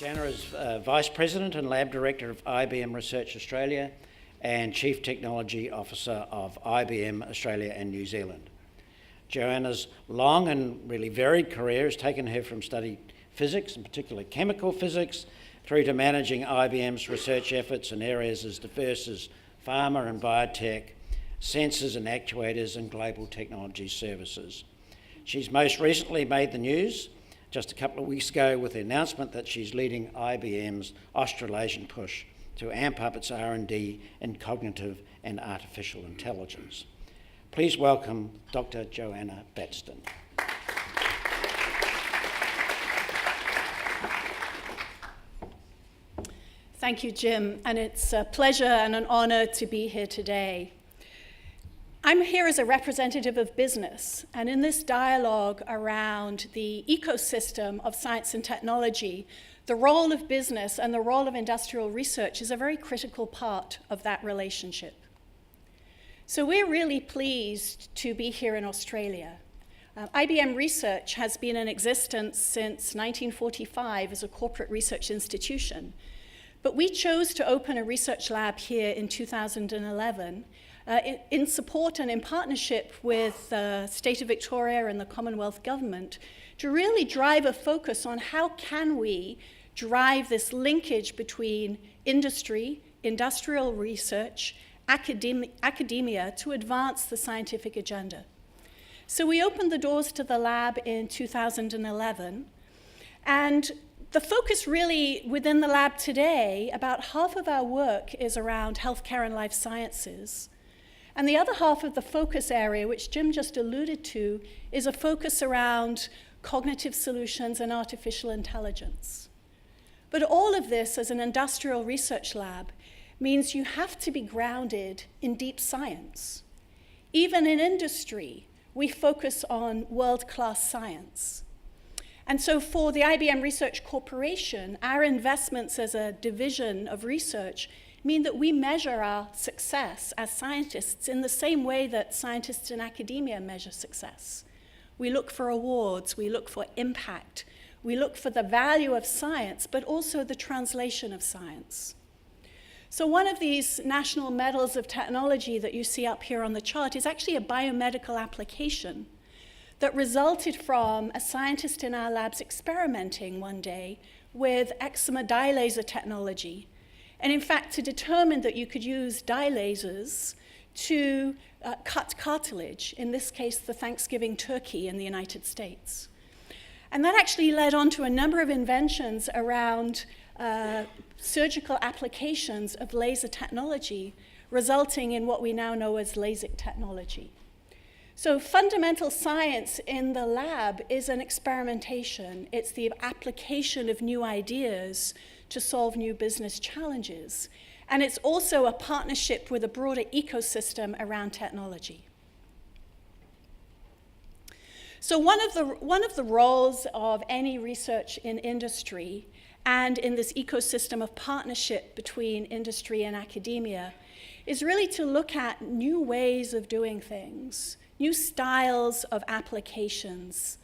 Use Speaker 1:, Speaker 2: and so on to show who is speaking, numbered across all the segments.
Speaker 1: Joanna is Vice President and Lab Director of IBM Research Australia and Chief Technology Officer of IBM Australia and New Zealand. Joanna's long and really varied career has taken her from studying physics, in particular chemical physics, through to managing IBM's research efforts in areas as diverse as pharma and biotech, sensors and actuators, and global technology services. She's most recently made the news just a couple of weeks ago with the announcement that she's leading IBM's Australasian push to amp up its R&D in cognitive and artificial intelligence. Please welcome Dr. Joanna Batstone.
Speaker 2: Thank you, Jim, and it's a pleasure and an honor to be here today. I'm here as a representative of business, and in this dialogue around the ecosystem of science and technology, the role of business and the role of industrial research is a very critical part of that relationship. So we're really pleased to be here in Australia. IBM Research has been in existence since 1945 as a corporate research institution, but we chose to open a research lab here in 2011 in support and in partnership with the State of Victoria and the Commonwealth Government to really drive a focus on how can we drive this linkage between industry, industrial research, academia to advance the scientific agenda. So we opened the doors to the lab in 2011, and the focus really within the lab today, about half of our work is around healthcare and life sciences. And the other half of the focus area, which Jim just alluded to, is a focus around cognitive solutions and artificial intelligence. But all of this as an industrial research lab means you have to be grounded in deep science. Even in industry, we focus on world-class science. And so for the IBM Research Corporation, our investments as a division of research mean that we measure our success as scientists in the same way that scientists in academia measure success. We look for awards, we look for impact, we look for the value of science, but also the translation of science. So one of these national medals of technology that you see up here on the chart is actually a biomedical application that resulted from a scientist in our labs experimenting one day with eczema dye laser technology. And in fact, to determine that you could use dye lasers to cut cartilage, in this case, the Thanksgiving turkey in the United States. And that actually led on to a number of inventions around surgical applications of laser technology, resulting in what we now know as LASIK technology. So fundamental science in the lab is an experimentation. It's the application of new ideas to solve new business challenges. And it's also a partnership with a broader ecosystem around technology. So one of the roles of any research in industry and in this ecosystem of partnership between industry and academia is really to look at new ways of doing things, new styles of applications,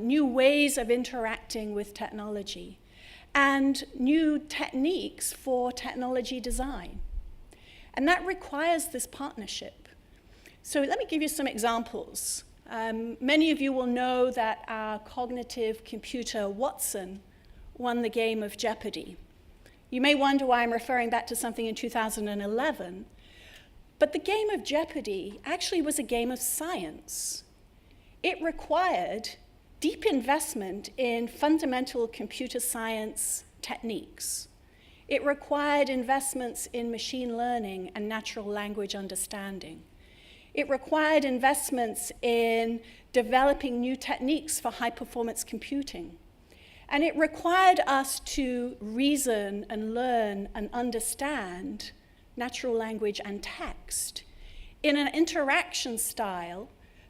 Speaker 2: new ways of interacting with technology, and new techniques for technology design. And that requires this partnership. So let me give you some examples. Many of you will know that our cognitive computer, Watson, won the game of Jeopardy. You may wonder why I'm referring back to something in 2011, but the game of Jeopardy actually was a game of science. It required deep investment in fundamental computer science techniques. It required investments in machine learning and natural language understanding. It required investments in developing new techniques for high-performance computing. And it required us to reason and learn and understand natural language and text in an interaction style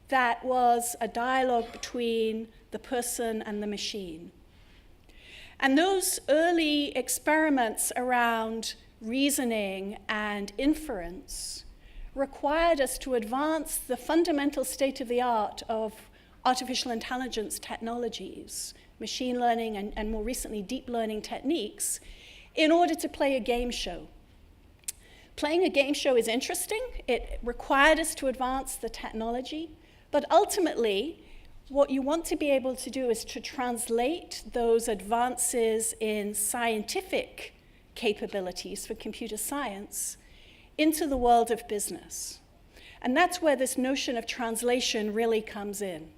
Speaker 2: that was a dialogue between the person and the machine. And those early experiments around reasoning and inference required us to advance the fundamental state of the art of artificial intelligence technologies machine learning, and more recently deep learning techniques in order to play a game show. Playing a game show is interesting. It required us to advance the technology, but ultimately, what you want to be able to do is to translate those advances in scientific capabilities for computer science into the world of business. And that's where this notion of translation really comes in.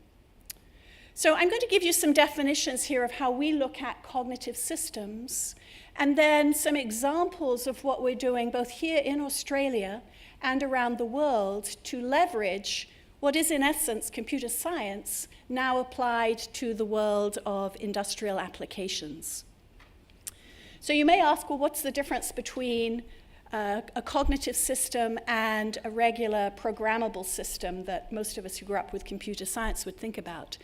Speaker 2: So I'm going to give you some definitions here of how we look at cognitive systems, and then some examples of what we're doing both here in Australia and around the world to leverage what is in essence computer science now applied to the world of industrial applications. So you may ask, well, what's the difference between a cognitive system and a regular programmable system that most of us who grew up with computer science would think about?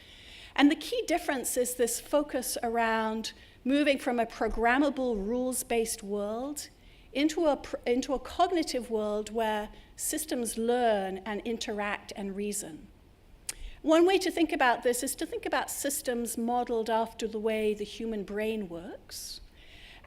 Speaker 2: And the key difference is this focus around moving from a programmable, rules-based world into a cognitive world where systems learn and interact and reason. One way to think about this is to think about systems modeled after the way the human brain works,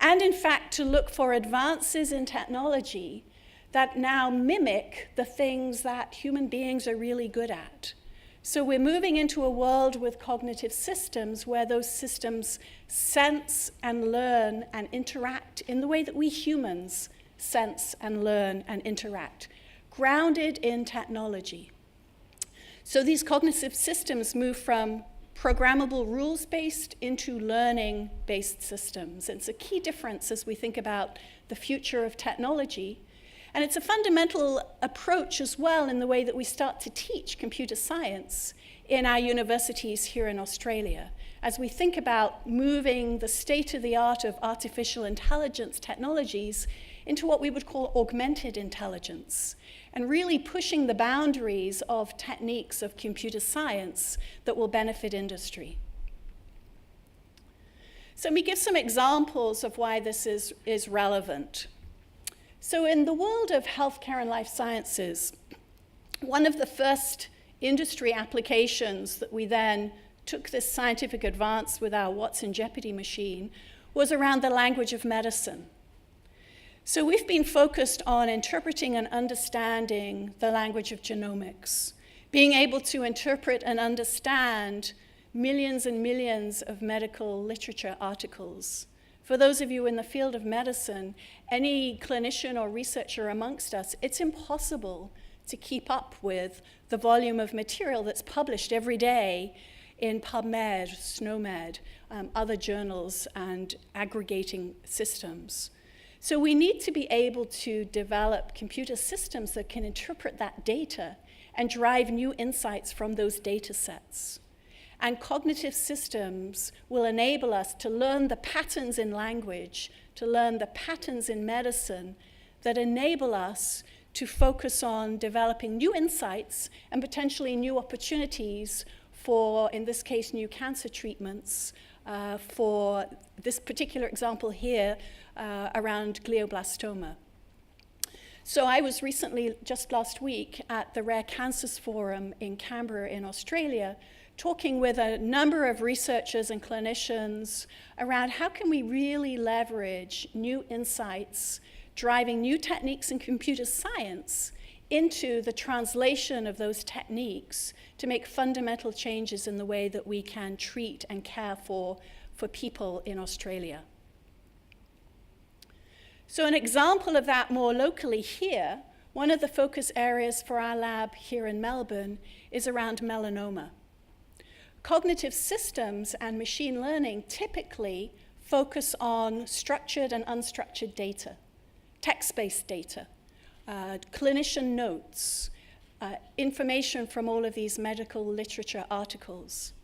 Speaker 2: and in fact to look for advances in technology that now mimic the things that human beings are really good at. So we're moving into a world with cognitive systems where those systems sense and learn and interact in the way that we humans sense and learn and interact, grounded in technology. So these cognitive systems move from programmable rules-based into learning-based systems. It's a key difference as we think about the future of technology. And it's a fundamental approach as well in the way that we start to teach computer science in our universities here in Australia, as we think about moving the state-of-the-art of artificial intelligence technologies into what we would call augmented intelligence, and really pushing the boundaries of techniques of computer science that will benefit industry. So let me give some examples of why this is relevant. So in the world of healthcare and life sciences, one of the first industry applications that we then took this scientific advance with our What's in Jeopardy machine was around the language of medicine. So we've been focused on interpreting and understanding the language of genomics, being able to interpret and understand millions and millions of medical literature articles. For those of you in the field of medicine, any clinician or researcher amongst us, it's impossible to keep up with the volume of material that's published every day in PubMed, SNOMED, other journals and aggregating systems. So we need to be able to develop computer systems that can interpret that data and drive new insights from those data sets. And cognitive systems will enable us to learn the patterns in language, to learn the patterns in medicine that enable us to focus on developing new insights and potentially new opportunities for, in this case, new cancer treatments, for this particular example here around glioblastoma. So I was recently, just last week, at the Rare Cancers Forum in Canberra in Australia, talking with a number of researchers and clinicians around how can we really leverage new insights, driving new techniques in computer science into the translation of those techniques to make fundamental changes in the way that we can treat and care for people in Australia. So an example of that more locally here, one of the focus areas for our lab here in Melbourne is around melanoma. Cognitive systems and machine learning typically focus on structured and unstructured data, text-based data, clinician notes, information from all of these medical literature articles.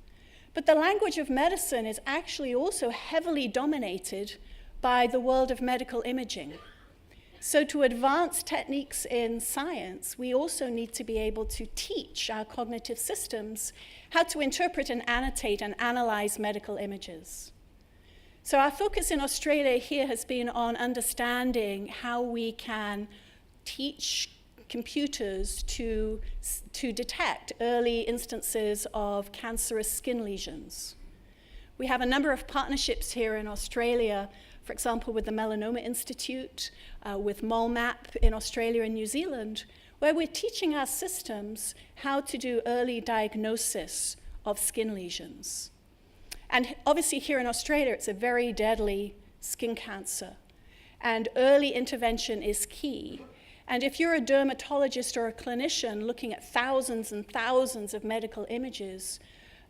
Speaker 2: But the language of medicine is actually also heavily dominated by the world of medical imaging. So to advance techniques in science, we also need to be able to teach our cognitive systems how to interpret and annotate and analyze medical images. So our focus in Australia here has been on understanding how we can teach computers to detect early instances of cancerous skin lesions. We have a number of partnerships here in Australia, for example, with the Melanoma Institute, with MolMap in Australia and New Zealand, where we're teaching our systems how to do early diagnosis of skin lesions. And obviously here in Australia, it's a very deadly skin cancer, and early intervention is key. And if you're a dermatologist or a clinician looking at thousands and thousands of medical images,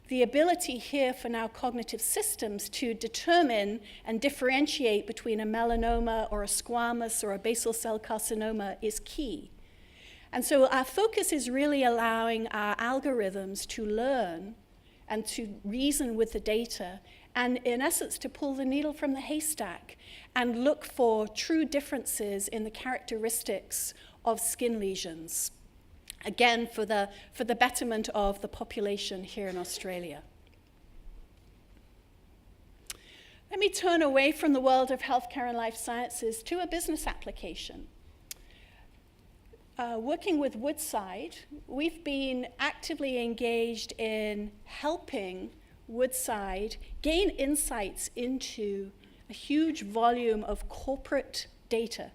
Speaker 2: the ability here for now cognitive systems to determine and differentiate between a melanoma or a squamous or a basal cell carcinoma is key. And so our focus is really allowing our algorithms to learn and to reason with the data, and in essence to pull the needle from the haystack and look for true differences in the characteristics of skin lesions. Again, for the betterment of the population here in Australia. Let me turn away from the world of healthcare and life sciences to a business application. Working with Woodside, we've been actively engaged in helping Woodside gain insights into a huge volume of corporate data.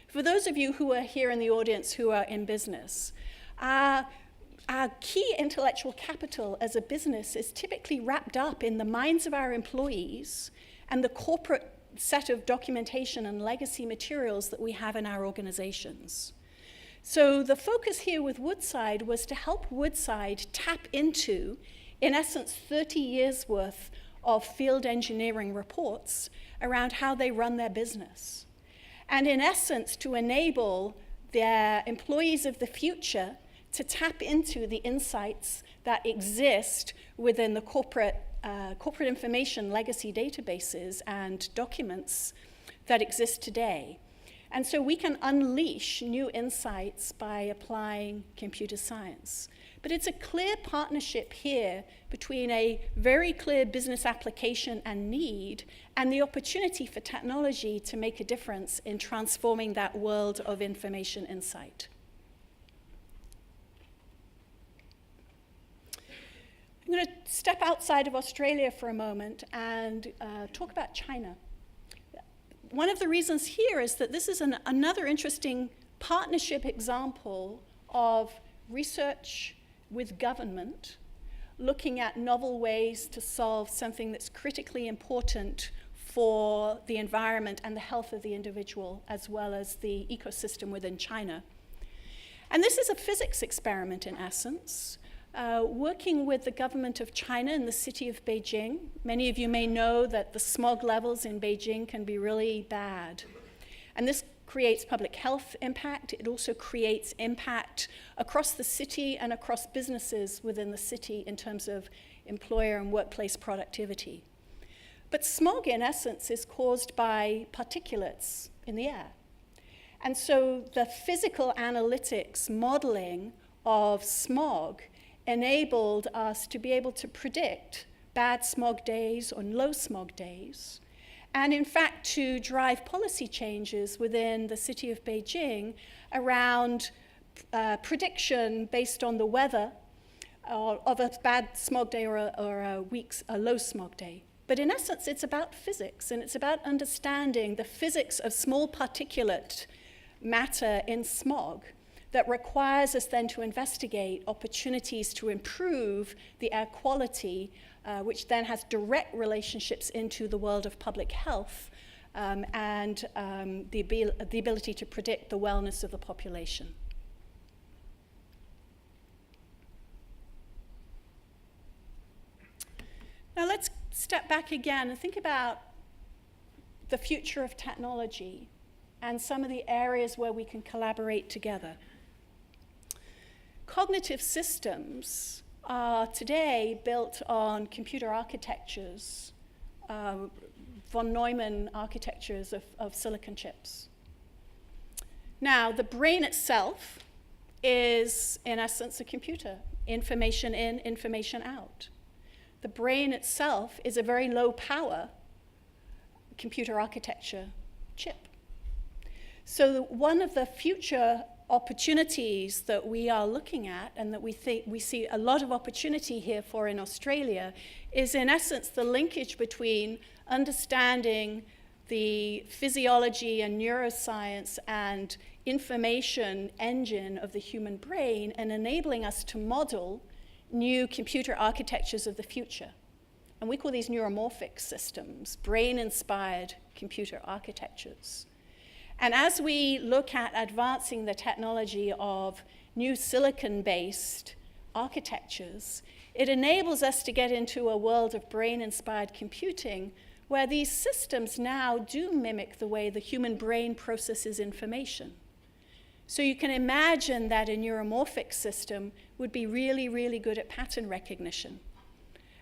Speaker 2: For those of you who are here in the audience who are in business, our key intellectual capital as a business is typically wrapped up in the minds of our employees and the corporate set of documentation and legacy materials that we have in our organizations. So the focus here with Woodside was to help Woodside tap into, in essence, 30 years worth of field engineering reports around how they run their business. And in essence, to enable their employees of the future to tap into the insights that exist within the corporate information legacy databases and documents that exist today. And so we can unleash new insights by applying computer science. But it's a clear partnership here between a very clear business application and need and the opportunity for technology to make a difference in transforming that world of information insight. I'm going to step outside of Australia for a moment and talk about China. One of the reasons here is that this is another interesting partnership example of research with government, looking at novel ways to solve something that's critically important for the environment and the health of the individual, as well as the ecosystem within China. And this is a physics experiment in essence, working with the government of China in the city of Beijing. Many of you may know that the smog levels in Beijing can be really bad. And this creates public health impact. It also creates impact across the city and across businesses within the city in terms of employer and workplace productivity. But smog, in essence, is caused by particulates in the air. And so the physical analytics modeling of smog enabled us to be able to predict bad smog days or low smog days, and in fact to drive policy changes within the city of Beijing around prediction based on the weather of a bad smog day or a low smog day. But in essence, it's about physics, and it's about understanding the physics of small particulate matter in smog that requires us then to investigate opportunities to improve the air quality, which then has direct relationships into the world of public health and the ability to predict the wellness of the population. Now let's step back again and think about the future of technology and some of the areas where we can collaborate together. Cognitive systems are today built on computer architectures, von Neumann architectures of silicon chips. Now, the brain itself is, in essence, a computer. Information in, information out. The brain itself is a very low power computer architecture chip. So one of the future opportunities that we are looking at and that we see a lot of opportunity here for in Australia is in essence the linkage between understanding the physiology and neuroscience and information engine of the human brain and enabling us to model new computer architectures of the future. And we call these neuromorphic systems, brain-inspired computer architectures. And as we look at advancing the technology of new silicon-based architectures, it enables us to get into a world of brain-inspired computing where these systems now do mimic the way the human brain processes information. So you can imagine that a neuromorphic system would be really, really good at pattern recognition.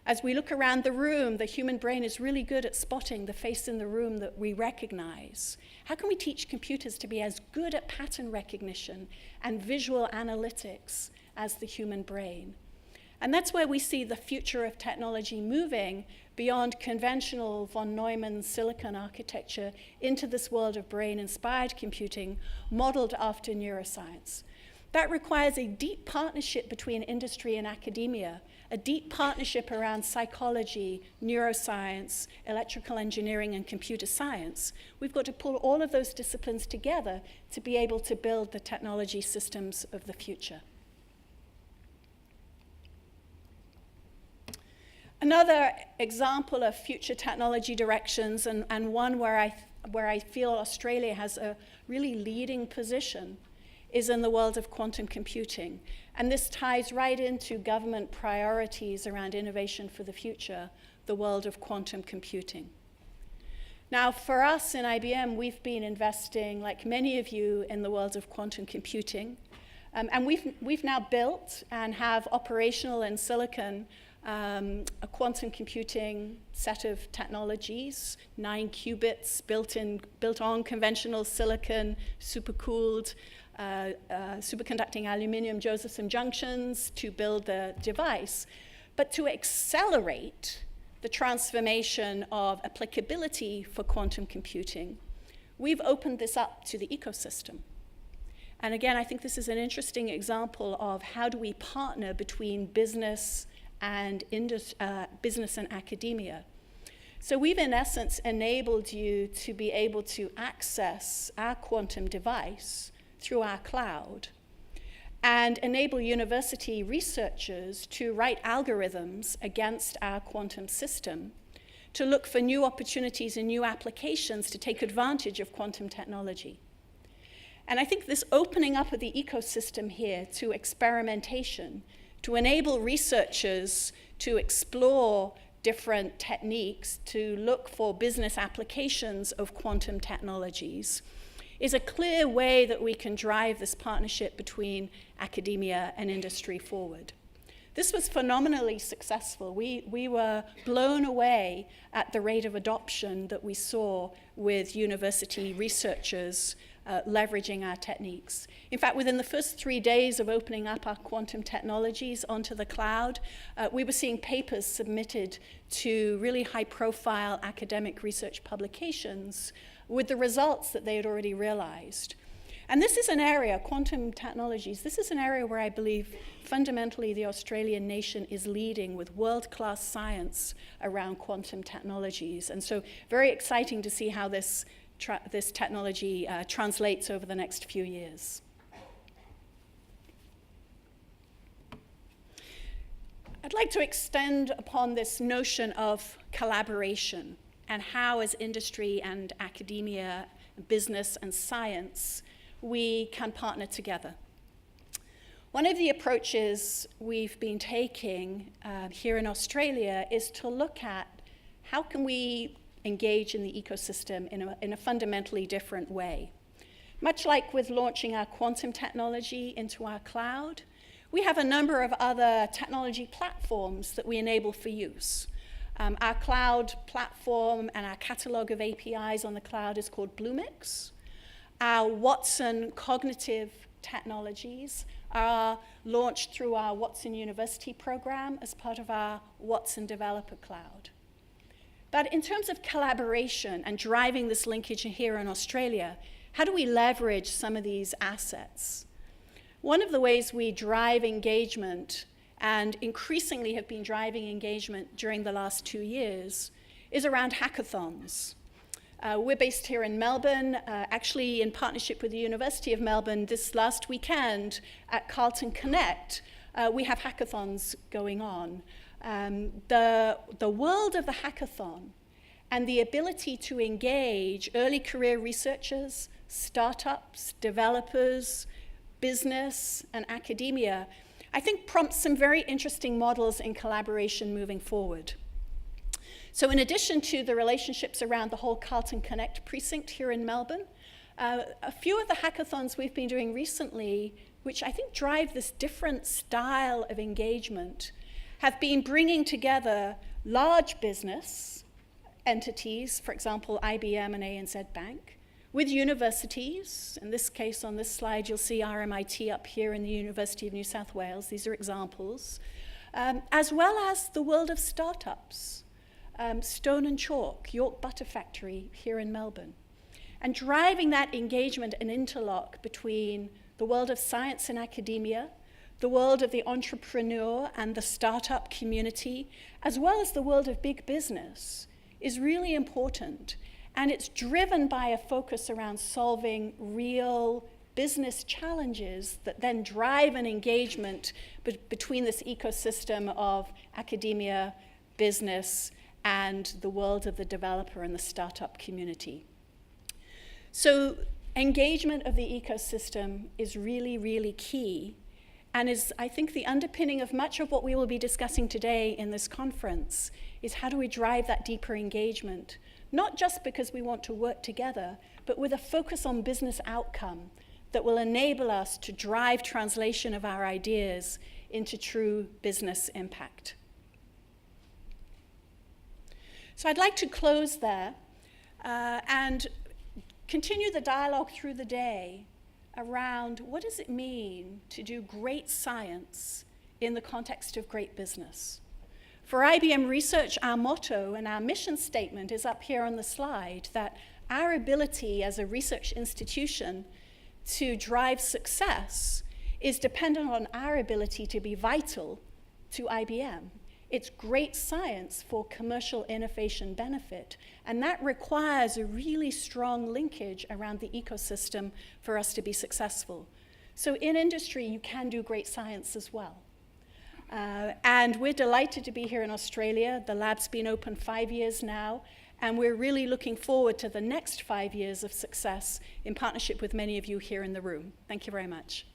Speaker 2: As we look around the room, the human brain is really good at spotting the face in the room that we recognize. How can we teach computers to be as good at pattern recognition and visual analytics as the human brain? And that's where we see the future of technology moving beyond conventional von Neumann silicon architecture into this world of brain-inspired computing modeled after neuroscience. That requires a deep partnership between industry and academia, a deep partnership around psychology, neuroscience, electrical engineering, and computer science. We've got to pull all of those disciplines together to be able to build the technology systems of the future. Another example of future technology directions, and one where I feel Australia has a really leading position, is in the world of quantum computing. And this ties right into government priorities around innovation for the future, the world of quantum computing. Now, for us in IBM, we've been investing, like many of you, in the world of quantum computing. And we've now built and have operational in silicon a quantum computing set of technologies, 9 qubits built on conventional silicon, supercooled, superconducting aluminum Josephson junctions to build the device. But to accelerate the transformation of applicability for quantum computing, we've opened this up to the ecosystem. And again, I think this is an interesting example of how do we partner between business and academia. So we've in essence enabled you to be able to access our quantum device through our cloud and enable university researchers to write algorithms against our quantum system to look for new opportunities and new applications to take advantage of quantum technology. And I think this opening up of the ecosystem here to experimentation, to enable researchers to explore different techniques, to look for business applications of quantum technologies, is a clear way that we can drive this partnership between academia and industry forward. This was phenomenally successful. We were blown away at the rate of adoption that we saw with university researchers leveraging our techniques. In fact, within the first 3 days of opening up our quantum technologies onto the cloud, we were seeing papers submitted to really high-profile academic research publications with the results that they had already realized. And this is an area, quantum technologies, this is an area where I believe fundamentally the Australian nation is leading with world-class science around quantum technologies. And so very exciting to see how this technology translates over the next few years. I'd like to extend upon this notion of collaboration and how as industry and academia, business and science, we can partner together. One of the approaches we've been taking here in Australia is to look at how can we engage in the ecosystem in a fundamentally different way. Much like with launching our quantum technology into our cloud, we have a number of other technology platforms that we enable for use. Our cloud platform and our catalog of APIs on the cloud is called Bluemix. Our Watson cognitive technologies are launched through our Watson University program as part of our Watson Developer Cloud. But in terms of collaboration and driving this linkage here in Australia, how do we leverage some of these assets? One of the ways we drive engagement, and increasingly have been driving engagement during the last 2 years, is around hackathons. We're based here in Melbourne, actually in partnership with the University of Melbourne. This last weekend at Carlton Connect, we have hackathons going on. The world of the hackathon and the ability to engage early career researchers, startups, developers, business, and academia, I think prompts some very interesting models in collaboration moving forward. So in addition to the relationships around the whole Carlton Connect precinct here in Melbourne, a few of the hackathons we've been doing recently, which I think drive this different style of engagement, have been bringing together large business entities, for example, IBM and ANZ Bank, with universities. In this case, on this slide, you'll see RMIT up here in the University of New South Wales. These are examples. As well as the world of startups. Stone and Chalk, York Butter Factory here in Melbourne. And driving that engagement and interlock between the world of science and academia, the world of the entrepreneur and the startup community, as well as the world of big business, is really important. And it's driven by a focus around solving real business challenges that then drive an engagement between this ecosystem of academia, business, and the world of the developer and the startup community. So engagement of the ecosystem is really, really key, and is, I think, the underpinning of much of what we will be discussing today in this conference, is how do we drive that deeper engagement, not just because we want to work together, but with a focus on business outcome that will enable us to drive translation of our ideas into true business impact. So I'd like to close there and continue the dialogue through the day around what does it mean to do great science in the context of great business. For IBM Research, our motto and our mission statement is up here on the slide, that our ability as a research institution to drive success is dependent on our ability to be vital to IBM. It's great science for commercial innovation benefit, and that requires a really strong linkage around the ecosystem for us to be successful. So in industry, you can do great science as well. And we're delighted to be here in Australia. The lab's been open 5 years now, and we're really looking forward to the next 5 years of success in partnership with many of you here in the room. Thank you very much.